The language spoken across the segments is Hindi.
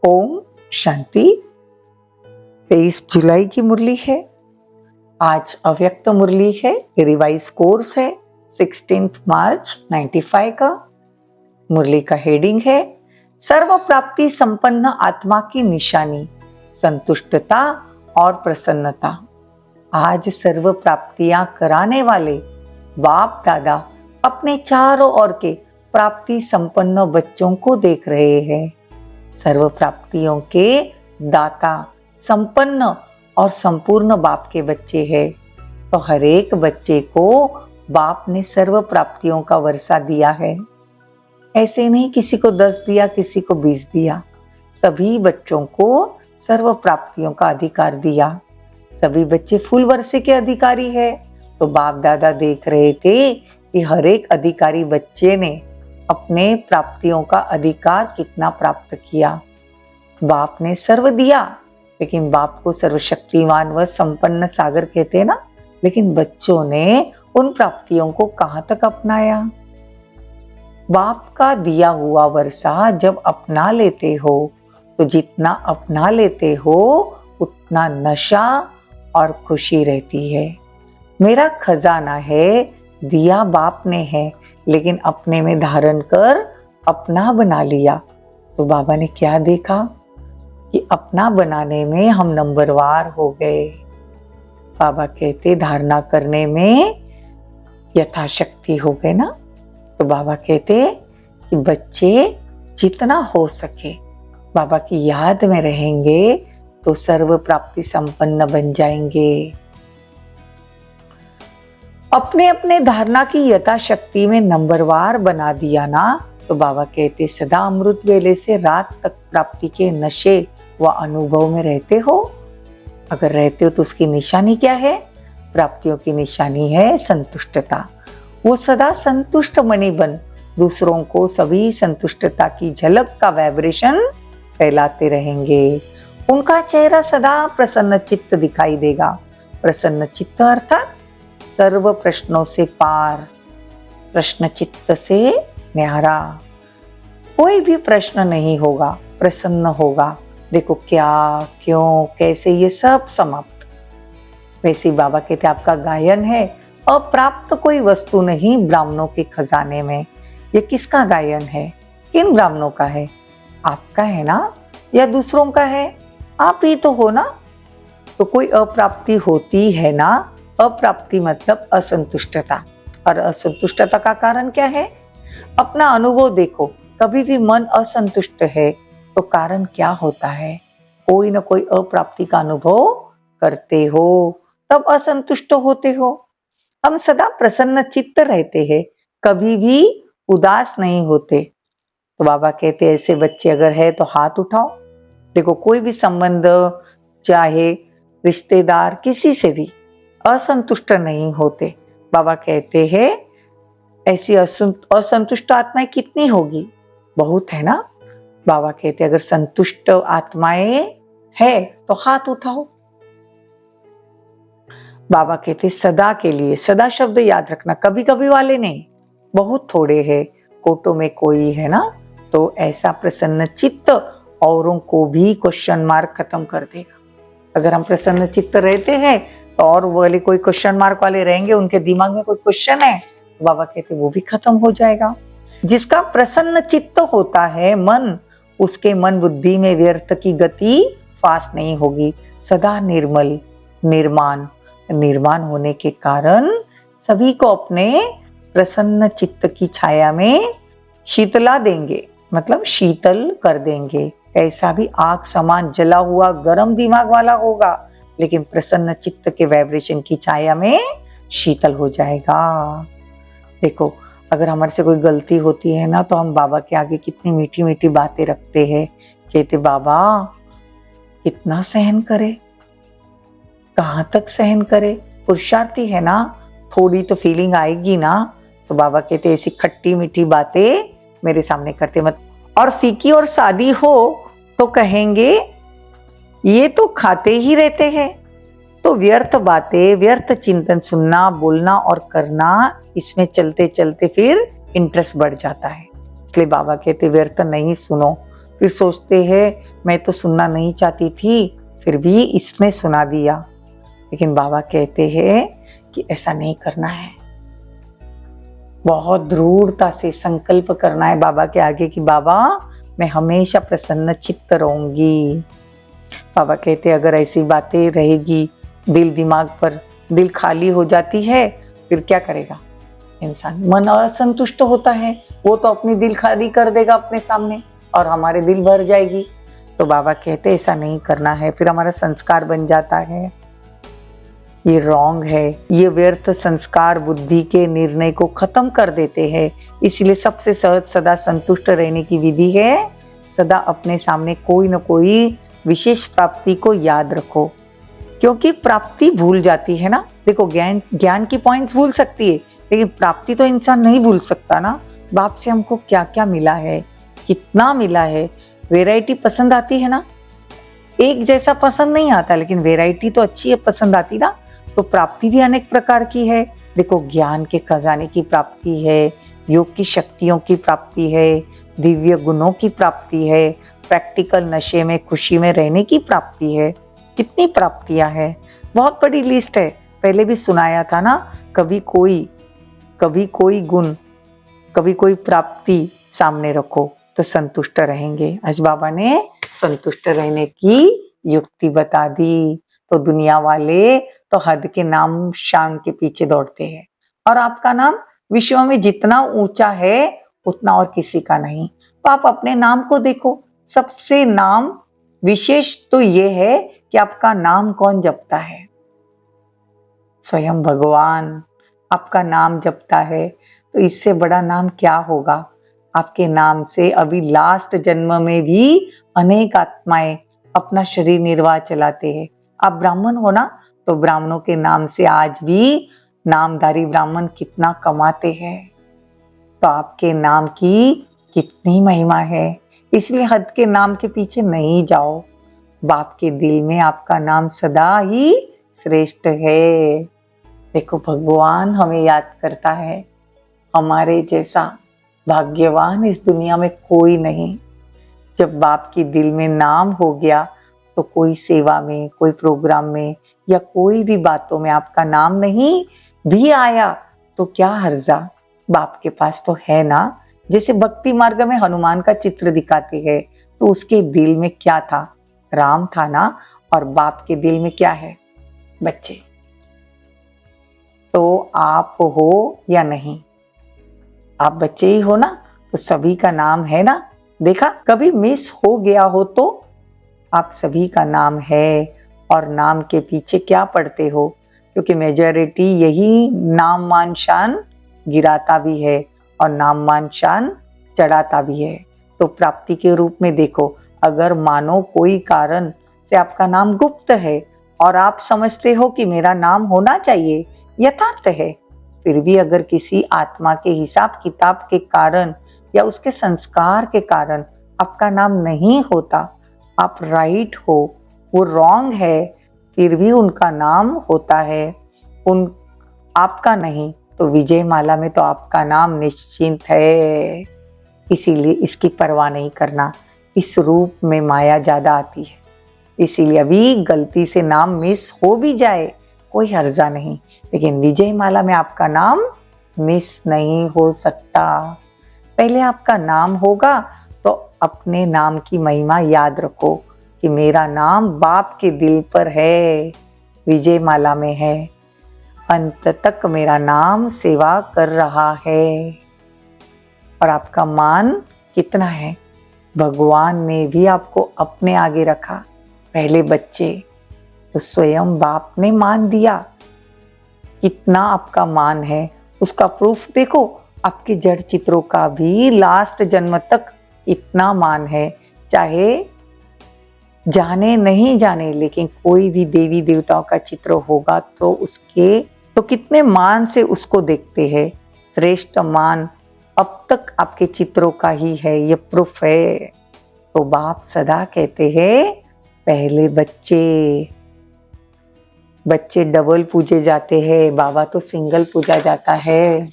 ओम शांति। 23 जुलाई की मुरली है। आज अव्यक्त मुरली है। रिवाइज कोर्स है 16 मार्च 95 का। मुरली का हेडिंग है सर्व प्राप्ति संपन्न आत्मा की निशानी संतुष्टता और प्रसन्नता। आज सर्व प्राप्तियां कराने वाले बाप दादा अपने चारों ओर के प्राप्ति संपन्न बच्चों को देख रहे हैं। सर्व प्राप्तियों के दाता संपन्न और संपूर्ण बाप के बच्चे हैं। तो हर एक बच्चे को बाप ने सर्व प्राप्तियों का वर्षा दिया है। ऐसे नहीं किसी को 10 दिया, किसी को 20 दिया। सभी बच्चों को सर्व प्राप्तियों का अधिकार दिया। सभी बच्चे फूल वर्षे के अधिकारी है। तो बाप दादा देख रहे थे कि हर एक अधिकारी बच्चे ने अपने प्राप्तियों का अधिकार कितना प्राप्त किया। बाप ने सर्व दिया, लेकिन बाप को सर्वशक्तिमान व संपन्न सागर कहते ना। लेकिन बच्चों ने उन प्राप्तियों को कहां तक अपनाया। बाप का दिया हुआ वर्षा जब अपना लेते हो तो जितना अपना लेते हो उतना नशा और खुशी रहती है। मेरा खजाना है, दिया बाप ने है, लेकिन अपने में धारण कर अपना बना लिया। तो बाबा ने क्या देखा कि अपना बनाने में हम नंबरवार हो गए। बाबा कहते धारणा करने में यथाशक्ति हो गए ना। तो बाबा कहते कि बच्चे जितना हो सके बाबा की याद में रहेंगे तो सर्व प्राप्ति संपन्न बन जाएंगे। अपने अपने धारणा की यथाशक्ति में नंबरवार बना दिया ना। तो बाबा कहते सदा अमृत वेले से रात तक प्राप्ति के नशे व अनुभव में रहते हो। अगर रहते हो तो उसकी निशानी क्या है? प्राप्तियों की निशानी है संतुष्टता। वो सदा संतुष्ट मणि बन दूसरों को सभी संतुष्टता की झलक का वाइब्रेशन फैलाते रहेंगे। उनका चेहरा सदा प्रसन्न चित्त दिखाई देगा। प्रसन्न चित्त अर्थात सर्व प्रश्नों से पार, प्रश्न चित्त से न्यारा। कोई भी प्रश्न नहीं होगा, प्रसन्न होगा। देखो क्या, क्यों, कैसे, ये सब समाप्त। वैसे बाबा कहते आपका गायन है अप्राप्त कोई वस्तु नहीं ब्राह्मणों के खजाने में। ये किसका गायन है? किन ब्राह्मणों का है? आपका है ना या दूसरों का है? आप ही तो हो ना। तो कोई अप्राप्ति होती है ना। अप्राप्ति मतलब असंतुष्टता, और असंतुष्टता का कारण क्या है? अपना अनुभव देखो। कभी भी मन असंतुष्ट है तो कारण क्या होता है? कोई ना कोई अप्राप्ति का अनुभव करते हो तब असंतुष्ट होते हो। हम सदा प्रसन्न चित्त रहते हैं, कभी भी उदास नहीं होते। तो बाबा कहते ऐसे बच्चे अगर है तो हाथ उठाओ। देखो कोई भी संबंध, चाहे रिश्तेदार, किसी से भी असंतुष्ट नहीं होते। बाबा कहते हैं ऐसी असंतुष्ट आत्माएं कितनी होगी? बहुत है ना। बाबा कहते अगर संतुष्ट आत्माएं है तो हाथ उठाओ। बाबा कहते सदा के लिए, सदा शब्द याद रखना, कभी कभी वाले नहीं, बहुत थोड़े हैं, कोटों में कोई है ना। तो ऐसा प्रसन्न चित्त औरों को भी क्वेश्चन मार्क खत्म कर देगा। अगर हम प्रसन्न चित्त रहते हैं तो और वाले कोई क्वेश्चन मार्क वाले रहेंगे, उनके दिमाग में कोई क्वेश्चन है तो बाबा कहते वो भी खत्म हो जाएगा। जिसका प्रसन्न चित्त होता है मन, उसके मन बुद्धि में व्यर्थ की गति फास्ट नहीं होगी। सदा निर्मल, निर्माण होने के कारण सभी को अपने प्रसन्न चित्त की छाया में शीतला देंगे, मतलब शीतल कर देंगे। ऐसा भी आग समान जला हुआ गर्म दिमाग वाला होगा, लेकिन प्रसन्न चित्त के वाइब्रेशन की छाया में शीतल हो जाएगा। देखो अगर हमारे से कोई गलती होती है ना तो हम बाबा के आगे कितनी मीठी मीठी बातें रखते हैं। कहते बाबा कितना सहन करे, कहाँ तक सहन करे? पुरुषार्थी है ना, थोड़ी तो फीलिंग आएगी ना। तो बाबा कहते ऐसी खट्टी मीठी बातें मेरे सामने करते मत। और फीकी और सादी हो तो कहेंगे ये तो खाते ही रहते हैं। तो व्यर्थ बातें, व्यर्थ चिंतन सुनना, बोलना और करना, इसमें चलते चलते फिर इंटरेस्ट बढ़ जाता है। इसलिए बाबा कहते व्यर्थ नहीं सुनो। फिर सोचते हैं मैं तो सुनना नहीं चाहती थी, फिर भी इसने सुना दिया। लेकिन बाबा कहते हैं कि ऐसा नहीं करना है, बहुत दृढ़ता से संकल्प करना है बाबा के आगे कि बाबा मैं हमेशा प्रसन्न चित्त रहूंगी। बाबा कहते अगर ऐसी बातें रहेगी दिल दिमाग पर, दिल खाली हो जाती है, फिर क्या करेगा इंसान? मन असंतुष्ट होता है, वो तो अपनी दिल खाली कर देगा अपने सामने और हमारे दिल भर जाएगी। तो बाबा कहते ऐसा नहीं करना है, फिर हमारा संस्कार बन जाता है, ये रॉन्ग है, ये व्यर्थ संस्कार बुद्धि के निर्णय को खत्म कर देते हैं। इसलिए सबसे सहज सदा संतुष्ट रहने की विधि है, सदा अपने सामने कोई न कोई विशेष प्राप्ति को याद रखो, क्योंकि प्राप्ति भूल जाती है ना। देखो ज्ञान की पॉइंट्स भूल सकती है, लेकिन प्राप्ति तो इंसान नहीं भूल सकता ना। बाप से हमको क्या क्या मिला है, कितना मिला है, वेराइटी पसंद आती है ना। एक जैसा पसंद नहीं आता, लेकिन वेराइटी तो अच्छी है, पसंद आती ना। तो प्राप्ति भी अनेक प्रकार की है। देखो ज्ञान के खजाने की प्राप्ति है, योग की शक्तियों की प्राप्ति है, दिव्य गुणों की प्राप्ति है, प्रैक्टिकल नशे में खुशी में रहने की प्राप्ति है। कितनी प्राप्तियां हैं, बहुत बड़ी लिस्ट है। पहले भी सुनाया था ना, कभी कोई गुण, कभी कोई प्राप्ति सामने रखो तो संतुष्ट रहेंगे। आज बाबा ने संतुष्ट रहने की युक्ति बता दी। तो दुनिया वाले तो हद के नाम शान के पीछे दौड़ते हैं, और आपका नाम विश्व में जितना ऊंचा है उतना और किसी का नहीं। तो आप अपने नाम को देखो, सबसे नाम विशेष तो ये है कि आपका नाम कौन जपता है? स्वयं भगवान आपका नाम जपता है। तो इससे बड़ा नाम क्या होगा? आपके नाम से अभी लास्ट जन्म में भी अनेक आत्माएं अपना शरीर निर्वाह चलाते हैं। आप ब्राह्मण हो ना, तो ब्राह्मणों के नाम से आज भी नामधारी ब्राह्मण कितना कमाते हैं। तो आपके नाम की कितनी महिमा है। इसलिए हद के नाम के पीछे नहीं जाओ। बाप के दिल में आपका नाम सदा ही श्रेष्ठ है। देखो भगवान हमें याद करता है, हमारे जैसा भाग्यवान इस दुनिया में कोई नहीं। जब बाप के दिल में नाम हो गया तो कोई सेवा में, कोई प्रोग्राम में या कोई भी बातों में आपका नाम नहीं भी आया तो क्या हर्जा, बाप के पास तो है ना। जैसे भक्ति मार्ग में हनुमान का चित्र दिखाते हैं, तो उसके दिल में क्या था? राम था ना। और बाप के दिल में क्या है? बच्चे। तो आप हो या नहीं? आप बच्चे ही हो ना, तो सभी का नाम है ना। देखा, कभी मिस हो गया हो तो आप सभी का नाम है। और नाम के पीछे क्या पढ़ते हो? क्योंकि मेजॉरिटी यही नाम मान शान गिराता भी है और नाम मान शान चढ़ाता भी है। तो प्राप्ति के रूप में देखो, अगर मानो कोई कारण से आपका नाम गुप्त है और आप समझते हो कि मेरा नाम होना चाहिए, यथार्थ है, फिर भी अगर किसी आत्मा के हिसाब किताब के कारण या उसके संस्कार के कारण आपका नाम नहीं होता, आप राइट हो, वो रॉन्ग है, फिर भी उनका नाम होता है, आपका नहीं, तो विजय माला में तो आपका नाम निश्चिंत है। इसीलिए इसकी परवाह नहीं करना। इस रूप में माया ज्यादा आती है, इसीलिए अभी गलती से नाम मिस हो भी जाए कोई हर्जा नहीं, लेकिन विजय माला में आपका नाम मिस नहीं हो सकता। पहले आपका नाम होगा तो अपने नाम की महिमा याद रखो कि मेरा नाम बाप के दिल पर है, विजय माला में है, अंत तक मेरा नाम सेवा कर रहा है। और आपका मान कितना है? भगवान ने भी आपको अपने आगे रखा। पहले बच्चे तो स्वयं बाप ने मान दिया। कितना आपका मान है उसका प्रूफ देखो, आपके जड़ चित्रों का भी लास्ट जन्म तक इतना मान है। चाहे जाने नहीं जाने, लेकिन कोई भी देवी देवताओं का चित्र होगा तो उसके तो कितने मान से उसको देखते हैं। श्रेष्ठ मान अब तक आपके चित्रों का ही है, ये प्रूफ है। तो बाप सदा कहते हैं पहले बच्चे डबल पूजे जाते हैं, बाबा तो सिंगल पूजा जाता है।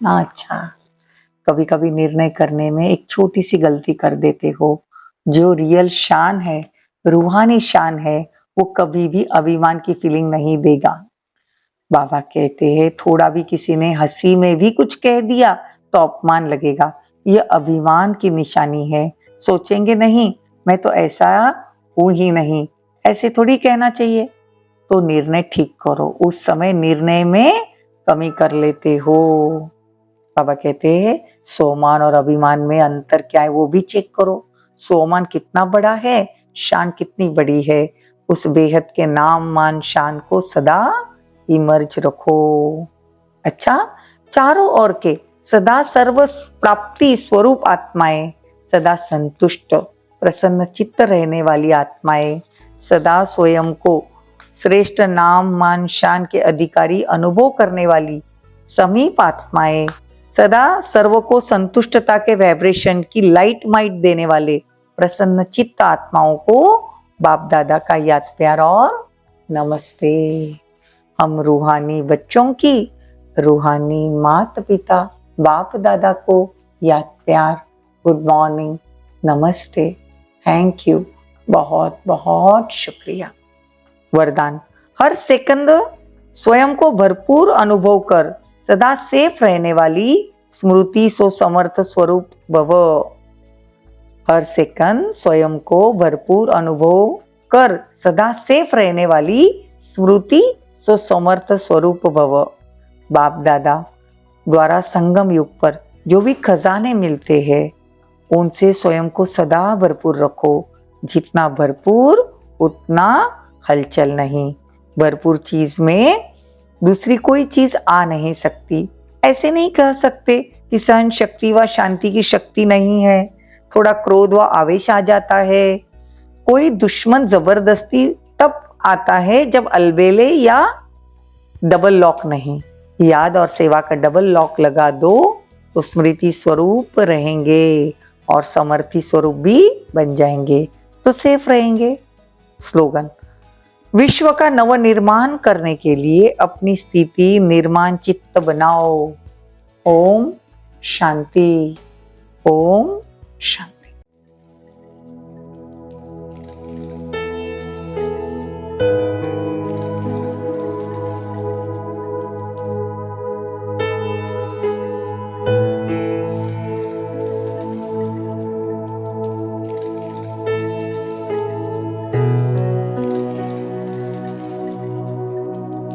अच्छा, कभी कभी निर्णय करने में एक छोटी सी गलती कर देते हो, जो रियल शान है, रूहानी शान है, वो कभी भी अभिमान की फीलिंग नहीं देगा। बाबा कहते हैं थोड़ा भी किसी ने हंसी में भी कुछ कह दिया तो अपमान लगेगा, ये अभिमान की निशानी है। सोचेंगे नहीं मैं तो ऐसा हूं ही नहीं, ऐसे थोड़ी कहना चाहिए। तो निर्णय ठीक करो, उस समय निर्णय में कमी कर लेते हो। बाबा कहते हैं सोमान और अभिमान में अंतर क्या है वो भी चेक करो। सोमान कितना बड़ा है, शान कितनी बड़ी है। उस बेहद के नाम मान शान को सदा इमर्ज रखो। अच्छा, चारों ओर के सदा सर्व प्राप्ति स्वरूप आत्माएं, सदा संतुष्ट प्रसन्न चित्त रहने वाली आत्माएं, सदा स्वयं को श्रेष्ठ नाम मान शान के अधिकारी अनुभव करने वाली समीप आत्माएं, सदा सर्व को संतुष्टता के वाइब्रेशन की लाइट माइट देने वाले प्रसन्न चित्त आत्माओं को बाप दादा का याद प्यार और नमस्ते। हम रूहानी बच्चों की रूहानी माता पिता बाप दादा को याद प्यार, गुड मॉर्निंग, नमस्ते, थैंक यू, बहुत बहुत शुक्रिया। वरदान, हर सेकंड स्वयं को भरपूर अनुभव कर सदा सेफ रहने वाली स्मृति सो समर्थ स्वरूप भव। हर सेकंड स्वयं को भरपूर अनुभव कर सदा सेफ रहने वाली स्मृति सो समर्थ स्वरूप भव। बाप दादा द्वारा संगम युग पर जो भी खजाने मिलते हैं उनसे स्वयं को सदा भरपूर रखो। जितना भरपूर उतना हलचल नहीं। भरपूर चीज में दूसरी कोई चीज आ नहीं सकती। ऐसे नहीं कह सकते कि सहन शक्ति व शांति की शक्ति नहीं है। थोड़ा क्रोध व आवेश आ जाता है। कोई दुश्मन जबरदस्ती तब आता है जब अलबेले या डबल लॉक नहीं। याद और सेवा का डबल लॉक लगा दो तो स्मृति स्वरूप रहेंगे और समर्थी स्वरूप भी बन जाएंगे तो सेफ रहेंगे। स्लोगन, विश्व का नवनिर्माण करने के लिए अपनी स्थिति निर्माण चित्त बनाओ। ओम शांति, ओम शांति।